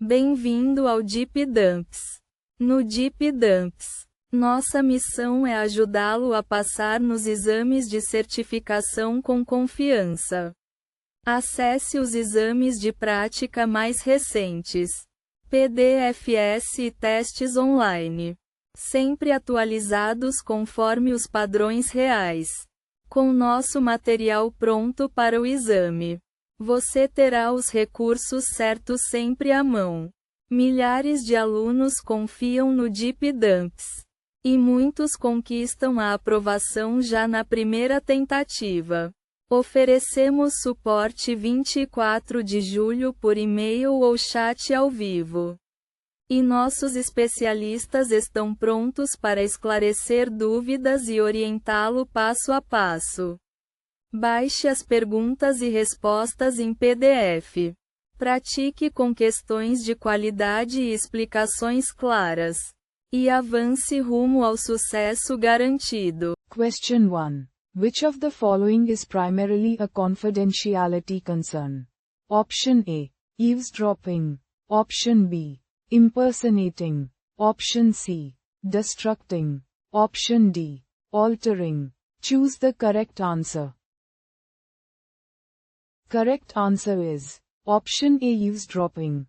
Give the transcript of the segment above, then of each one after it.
Bem-vindo ao Deep Dumps. No Deep Dumps, nossa missão é ajudá-lo a passar nos exames de certificação com confiança. Acesse os exames de prática mais recentes, PDFs e testes online, sempre atualizados conforme os padrões reais. Com nosso material pronto para o exame, você terá os recursos certos sempre à mão. Milhares de alunos confiam no Deep Dumps, e muitos conquistam a aprovação já na primeira tentativa. Oferecemos suporte 24 de julho por e-mail ou chat ao vivo. E nossos especialistas estão prontos para esclarecer dúvidas e orientá-lo passo a passo. Baixe as perguntas e respostas em PDF. Pratique com questões de qualidade e explicações claras. E avance rumo ao sucesso garantido. Question 1. Which of the following is primarily a confidentiality concern? Option A. Eavesdropping. Option B. Impersonating. Option C. Destructing. Option D. Altering. Choose the correct answer. Correct answer is Option A. Eavesdropping.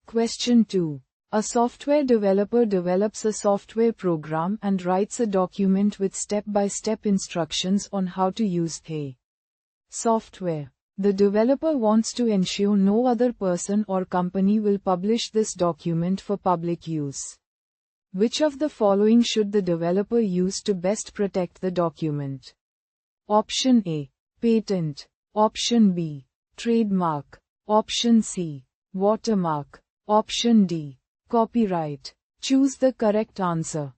Question 2. A software developer develops a software program and writes a document with step-by-step instructions on how to use the software. The developer wants to ensure no other person or company will publish this document for public use. Which of the following should the developer use to best protect the document? Option A. Patent. Option B. Trademark. Option C. Watermark. Option D. Copyright. Choose the correct answer.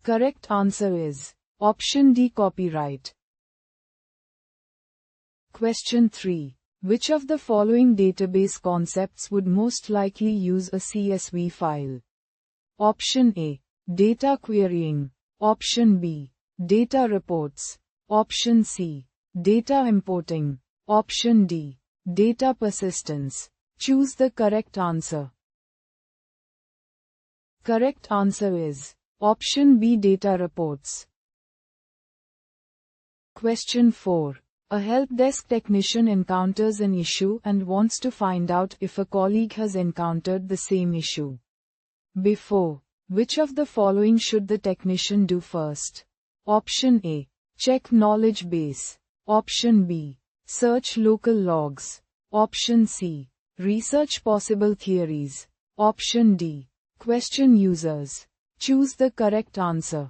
Correct answer is Option D. Copyright. Question 3. Which of the following database concepts would most likely use a CSV file? Option A. Data querying. Option B. Data reports. Option C. Data importing. Option D. Data persistence. Choose the correct answer. Correct answer is Option B. Data reports. Question 4. A help desk technician encounters an issue and wants to find out if a colleague has encountered the same issue before. Which of the following should the technician do first? Option A. Check knowledge base. Option B. Search local logs. Option C. Research possible theories. Option D. Question users. Choose the correct answer.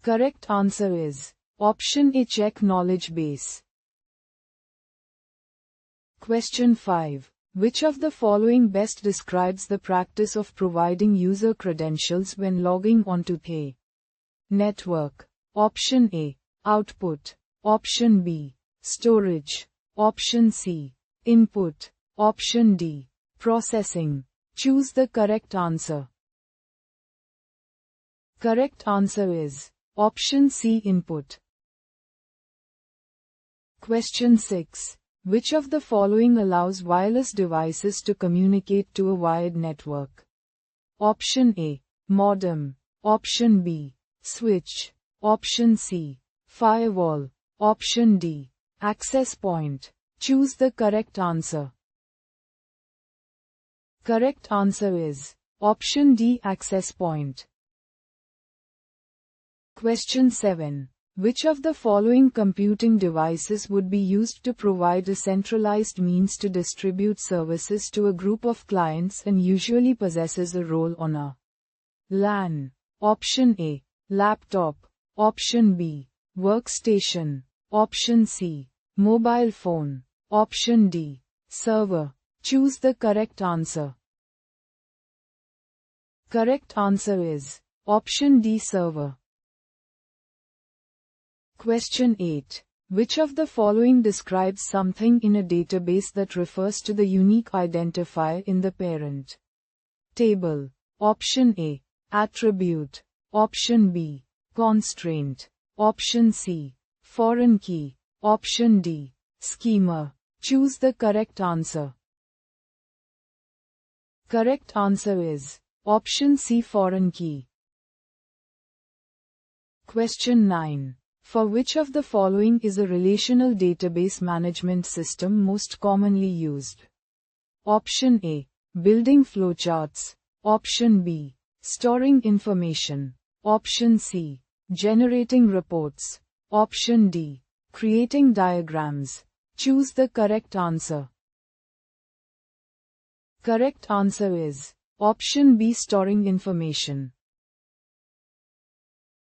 Correct answer is Option A. Check knowledge base. Question 5. Which of the following best describes the practice of providing user credentials when logging onto the network? Option A. Output. Option B. Storage. Option C. Input. Option D. Processing. Choose the correct answer. Correct answer is Option C. Input. Question 6. Which of the following allows wireless devices to communicate to a wired network? Option A. Modem. Option B. Switch. Option C. Firewall. Option D. Access point. Choose the correct answer. Correct answer is Option D. Access point. Question 7. Which of the following computing devices would be used to provide a centralized means to distribute services to a group of clients and usually possesses a role on a LAN? Option A. Laptop. Option B. Workstation. Option C. Mobile phone. Option D. Server. Choose the correct answer. Correct answer is Option D. Server. Question 8. Which of the following describes something in a database that refers to the unique identifier in the parent table? Option A. Attribute. Option B. Constraint. Option C. Foreign key. Option D. Schemer. Choose the correct answer. Correct answer is option C, foreign key. Question 9. For which of the following is a relational database management system most commonly used? Option A. Building flowcharts. Option B. Storing information. Option C. Generating reports. Option D. Creating diagrams. Choose the correct answer. Correct answer is option B, storing information.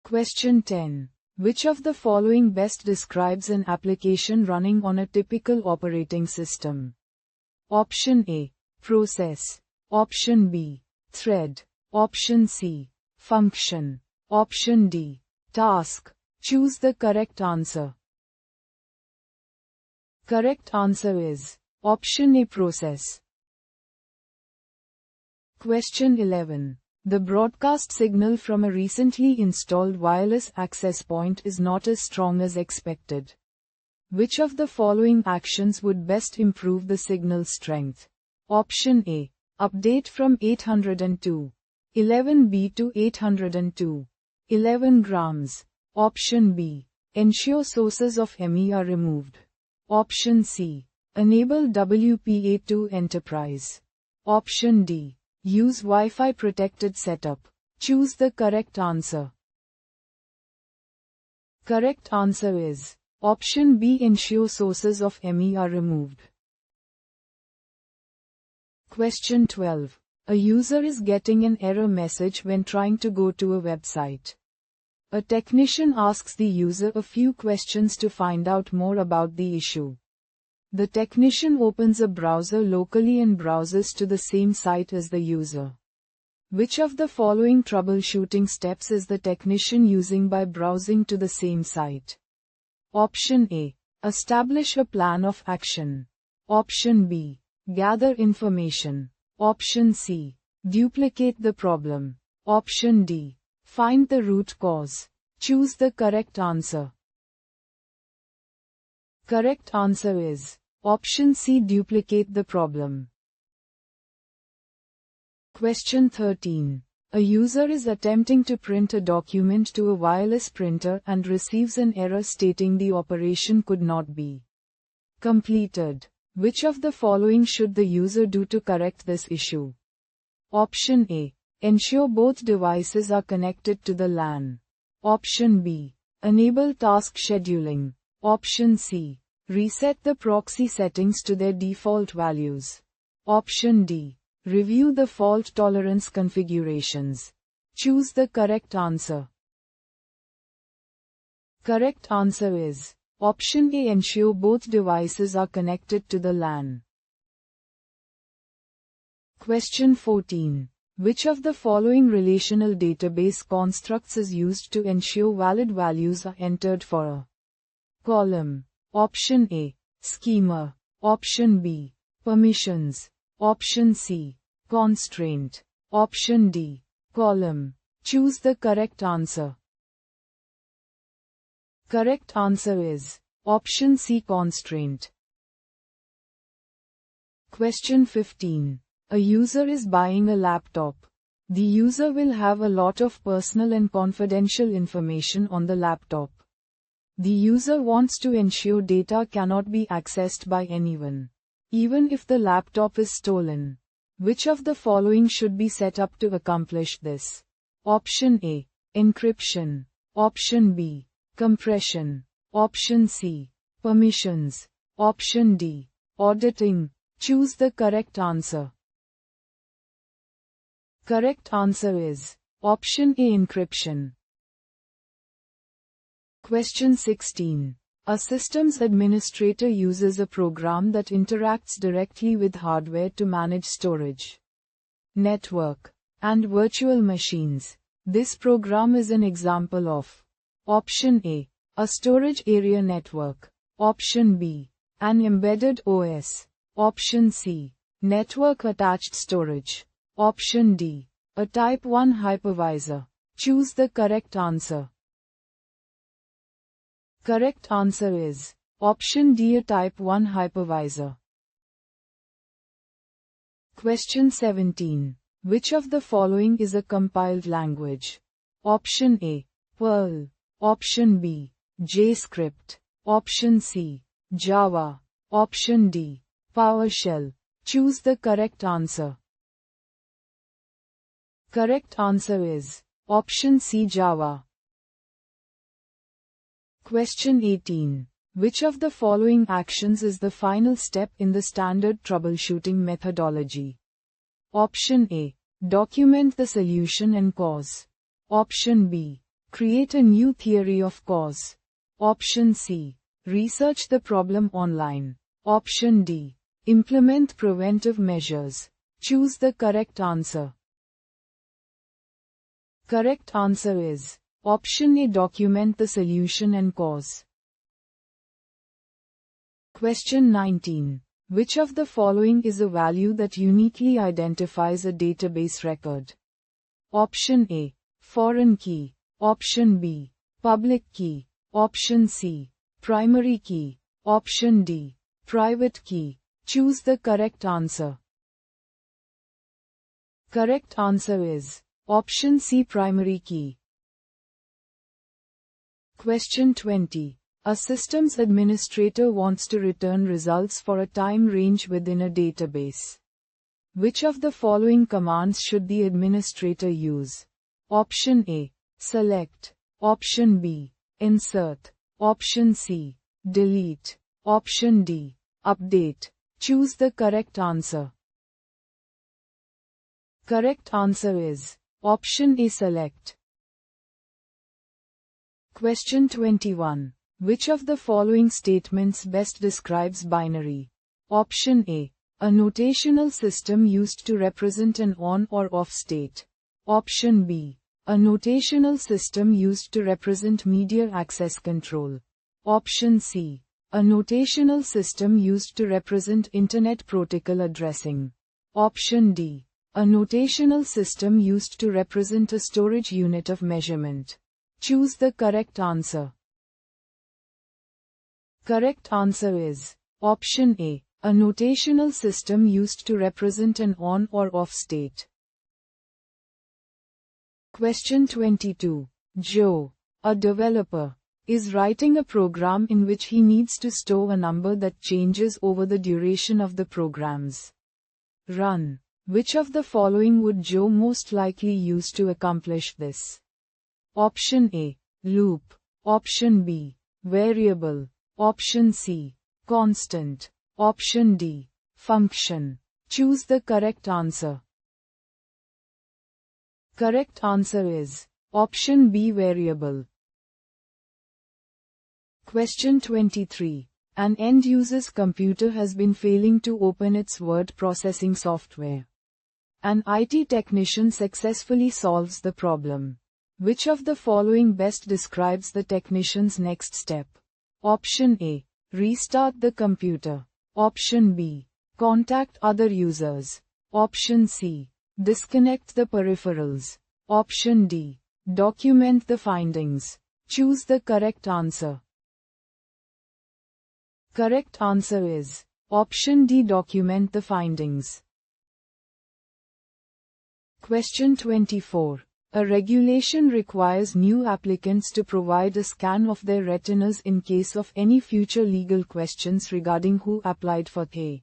Question 10. Which of the following best describes an application running on a typical operating system? Option A. Process. Option B. Thread. Option C. Function. Option D. Task. Choose the correct answer. Correct answer is option A, process. Question 11. The broadcast signal from a recently installed wireless access point is not as strong as expected. Which of the following actions would best improve the signal strength? Option A. Update from 802. 11B to 802. 11 grams. Option B. Ensure sources of ME are removed. Option C. Enable WPA2 enterprise. Option D. Use Wi-Fi protected setup. Choose the correct answer. Correct answer is option B, ensure sources of ME are removed. Question 12. A user is getting an error message when trying to go to a website. A technician asks the user a few questions to find out more about the issue. The technician opens a browser locally and browses to the same site as the user. Which of the following troubleshooting steps is the technician using by browsing to the same site? Option A. Establish a plan of action. Option B. Gather information. Option C. Duplicate the problem. Option D. Find the root cause. Choose the correct answer. Correct answer is option C, duplicate the problem. Question 13. A user is attempting to print a document to a wireless printer and receives an error stating the operation could not be completed. Which of the following should the user do to correct this issue? Option A. Ensure both devices are connected to the LAN. Option B. Enable task scheduling. Option C. Reset the proxy settings to their default values. Option D. Review the fault tolerance configurations. Choose the correct answer. Correct answer is option A, ensure both devices are connected to the LAN. Question 14. Which of the following relational database constructs is used to ensure valid values are entered for a column? Option A. Schema. Option B. Permissions. Option C. Constraint. Option D. Column. Choose the correct answer. Correct answer is option C, constraint. Question 15. A user is buying a laptop. The user will have a lot of personal and confidential information on the laptop. The user wants to ensure data cannot be accessed by anyone, even if the laptop is stolen. Which of the following should be set up to accomplish this? Option A. Encryption. Option B. Compression. Option C. Permissions. Option D. Auditing. Choose the correct answer. Correct answer is option A, encryption. Question 16. A systems administrator uses a program that interacts directly with hardware to manage storage, network, and virtual machines. This program is an example of option A, a storage area network. Option B, an embedded OS. Option C, network attached storage. Option D, a type 1 hypervisor. Choose the correct answer. Correct answer is Option D, a type 1 hypervisor. Question 17. Which of the following is a compiled language? Option A, Perl. Option B, JavaScript. Option C, Java. Option D, PowerShell. Choose the correct answer. Correct answer is option C, Java. Question 18. Which of the following actions is the final step in the standard troubleshooting methodology? Option A, document the solution and cause. Option B, create a new theory of cause. Option C, research the problem online. Option D, implement preventive measures. Choose the correct answer. Correct answer is option A, document the solution and cause. Question 19. Which of the following is a value that uniquely identifies a database record? Option A, foreign key. Option B, public key. Option C, primary key. Option D, private key. Choose the correct answer. Correct answer is option C, primary key. Question 20. A systems administrator wants to return results for a time range within a database. Which of the following commands should the administrator use? Option A, select. Option B, insert. Option C, delete. Option D, update. Choose the correct answer. Correct answer is option A, select. Question 21. Which of the following statements best describes binary? Option A, a notational system used to represent an on or off state. Option B, a notational system used to represent media access control. Option C, a notational system used to represent Internet Protocol addressing. Option D, a notational system used to represent a storage unit of measurement. Choose the correct answer. Correct answer is option A, a notational system used to represent an on or off state. Question 22. Joe, a developer, is writing a program in which he needs to store a number that changes over the duration of the program's run. Which of the following would Joe most likely use to accomplish this? Option A, loop. Option B, variable. Option C, constant. Option D, function. Choose the correct answer. Correct answer is option B, variable. Question 23. An end user's computer has been failing to open its word processing software. An IT technician successfully solves the problem. Which of the following best describes the technician's next step? Option A, restart the computer. Option B, contact other users. Option C, disconnect the peripherals. Option D, document the findings. Choose the correct answer. Correct answer is option D, document the findings. Question 24. A regulation requires new applicants to provide a scan of their retinas in case of any future legal questions regarding who applied for the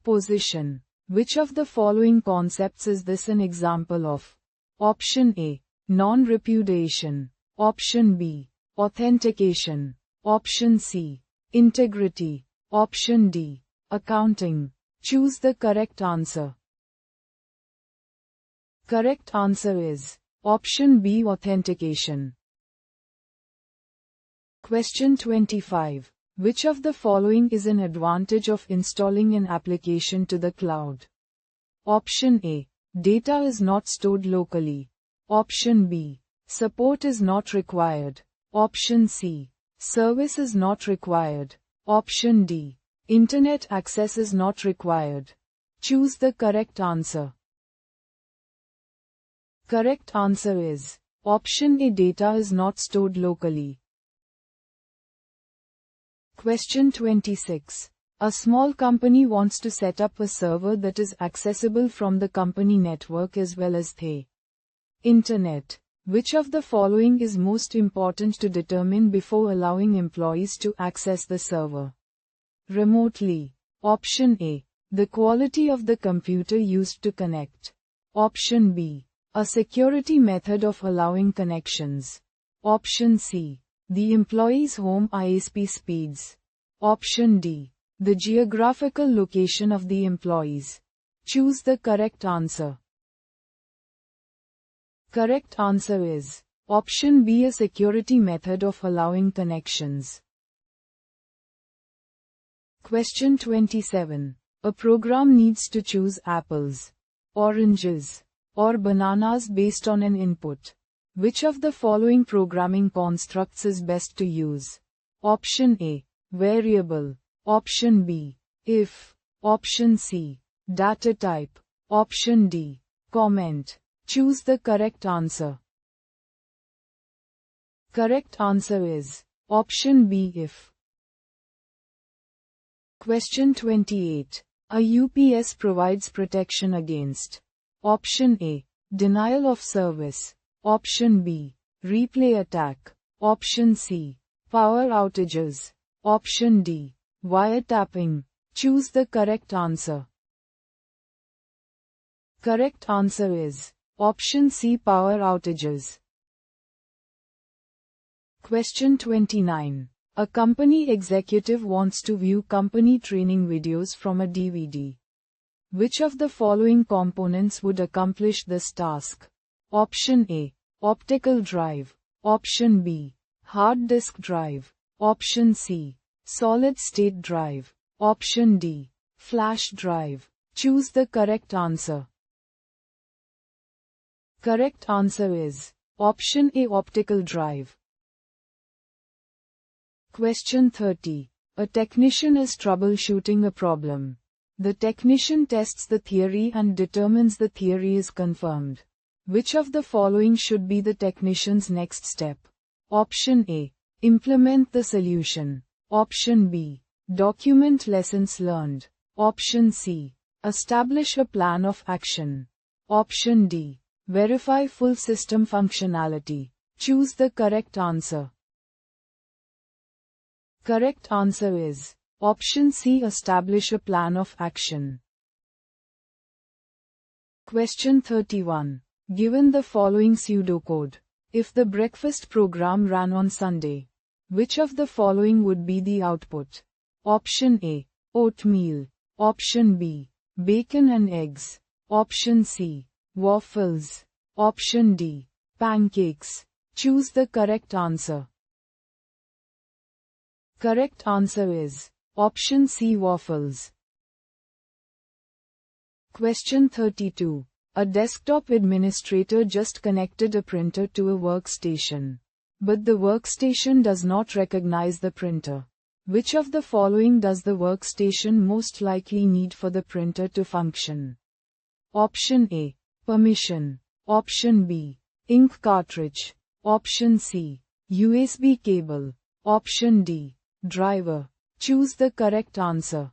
position. Which of the following concepts is this an example of? Option A, non-repudiation. Option B, authentication. Option C, integrity. Option D, accounting. Choose the correct answer. Correct answer is option B, authentication. Question 25. Which of the following is an advantage of installing an application to the cloud? Option A, data is not stored locally. Option B, support is not required. Option C, service is not required. Option D, internet access is not required. Choose the correct answer. Correct answer is option A, data is not stored locally. Question 26. A small company wants to set up a server that is accessible from the company network as well as the internet. Which of the following is most important to determine before allowing employees to access the server remotely? Option A. The quality of the computer used to connect. Option B. A security method of allowing connections. Option C. The employee's home ISP speeds. Option D. The geographical location of the employees. Choose the correct answer. Correct answer is option B, a security method of allowing connections. Question 27. A program needs to choose apples, oranges, or bananas based on an input. Which of the following programming constructs is best to use? Option A. Variable. Option B. If. Option C. Data type. Option D. Comment. Choose the correct answer. Correct answer is option B, if. Question 28. A UPS provides protection against. Option A. Denial of service. Option B. Replay attack. Option C. Power outages. Option D. Wiretapping. Choose the correct answer. Correct answer is option C, power outages. Question 29. A company executive wants to view company training videos from a DVD. Which of the following components would accomplish this task? Option A. Optical drive. Option B. Hard disk drive. Option C. Solid-state drive. Option D. Flash drive. Choose the correct answer. Correct answer is option A, optical drive. Question 30. A technician is troubleshooting a problem. The technician tests the theory and determines the theory is confirmed. Which of the following should be the technician's next step? Option A. Implement the solution. Option B. Document lessons learned. Option C. Establish a plan of action. Option D. Verify full system functionality. Choose the correct answer. Correct answer is option C, establish a plan of action. Question 31. Given the following pseudocode, if the breakfast program ran on Sunday, which of the following would be the output? Option A. Oatmeal. Option B. Bacon and eggs. Option C. Waffles. Option D. Pancakes. Choose the correct answer. Correct answer is option C, waffles. Question 32. A desktop administrator just connected a printer to a workstation. But the workstation does not recognize the printer. Which of the following does the workstation most likely need for the printer to function? Option A. Permission. Option B. Ink cartridge. Option C. USB cable. Option D. Driver. Choose the correct answer.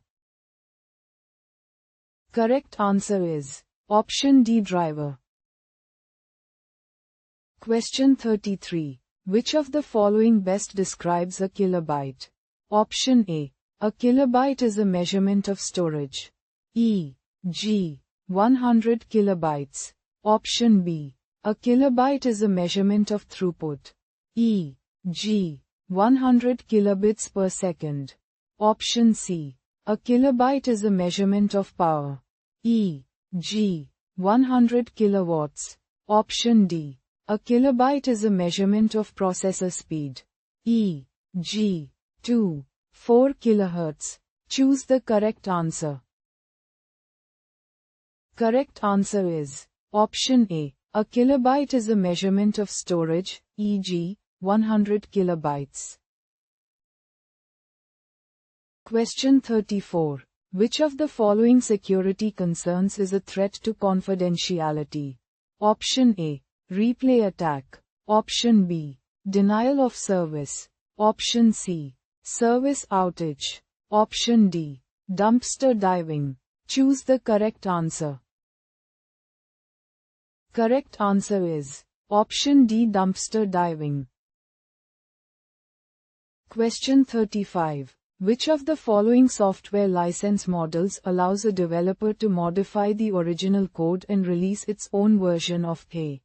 Correct answer is option D, driver. Question 33. Which of the following best describes a kilobyte? Option A. A kilobyte is a measurement of storage. E.g. 100 kilobytes. Option B. A kilobyte is a measurement of throughput. E.g. 100 kilobits per second. Option C. A kilobyte is a measurement of power. E.g. 100 kilowatts. Option D. A kilobyte is a measurement of processor speed. E.g. 4 kilohertz. Choose the correct answer. Correct answer is option A. A kilobyte is a measurement of storage, e.g., 100 kilobytes. Question 34. Which of the following security concerns is a threat to confidentiality? Option A. Replay attack. Option B. Denial of service. Option C. Service outage. Option D. Dumpster diving. Choose the correct answer. Correct answer is option D. Dumpster diving. Question 35. Which of the following software license models allows a developer to modify the original code and release its own version of a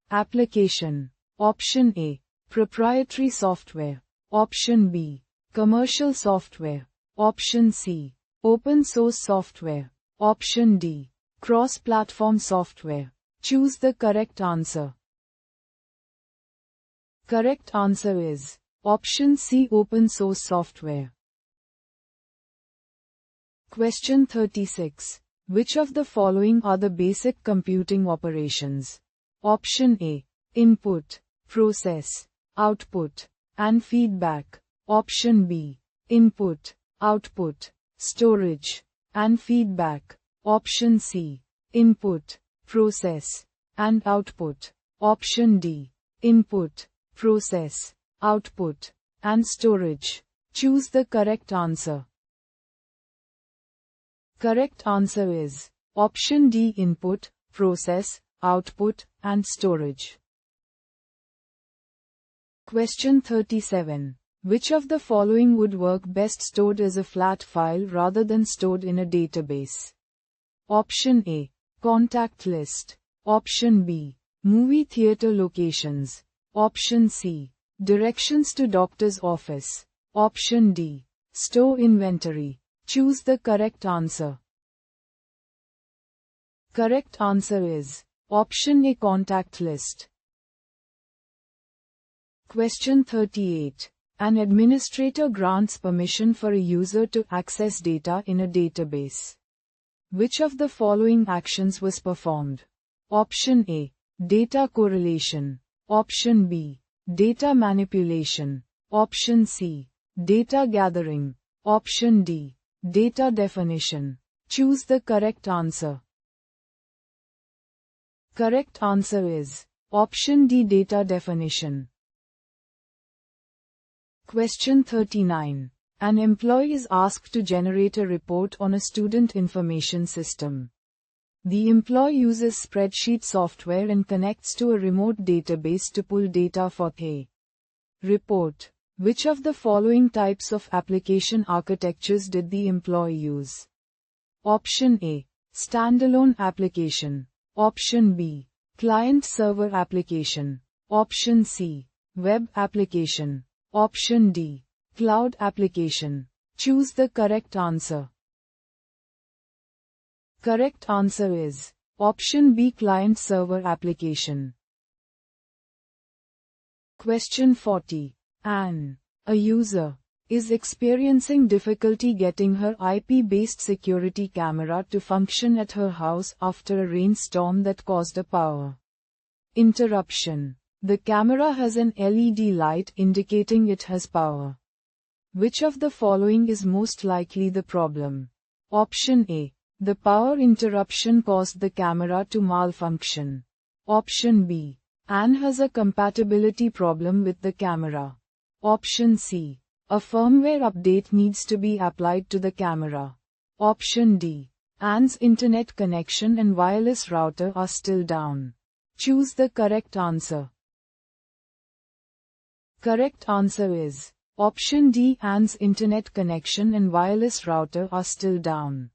application? Option A. Proprietary software. Option B. Commercial software. Option C. Open source software. Option D. Cross-platform software. Choose the correct answer. Correct answer is option C. Open source software. Question 36. Which of the following are the basic computing operations? Option A. Input, process, output, and feedback. Option B. Input, output, storage, and feedback. Option C. Input, process, and output. Option D. Input, process, output, and storage. Choose the correct answer. Correct answer is option D. Input, process, output, and storage. Question 37. Which of the following would work best stored as a flat file rather than stored in a database? Option A. Contact list. Option B. Movie theater locations. Option C. Directions to doctor's office. Option D. Store inventory. Choose the correct answer. Correct answer is option A. Contact list. Question 38. An administrator grants permission for a user to access data in a database. Which of the following actions was performed? Option A. Data correlation. Option B. Data manipulation. Option C. Data gathering. Option D. Data definition. Choose the correct answer. Correct answer is option D. Data definition. Question 39. An employee is asked to generate a report on a student information system. The employee uses spreadsheet software and connects to a remote database to pull data for a report. Which of the following types of application architectures did the employee use? Option A. Standalone application. Option B. Client-server application. Option C. Web application. Option D. Cloud application. Choose the correct answer. Correct answer is option B. Client-server application. Question 40. A user is experiencing difficulty getting her IP-based security camera to function at her house after a rainstorm that caused a power interruption. The camera has an LED light indicating it has power. Which of the following is most likely the problem? Option A. The power interruption caused the camera to malfunction. Option B. Anne has a compatibility problem with the camera. Option C. A firmware update needs to be applied to the camera. Option D. Anne's internet connection and wireless router are still down. Choose the correct answer. Correct answer is option D. Anne's internet connection and wireless router are still down.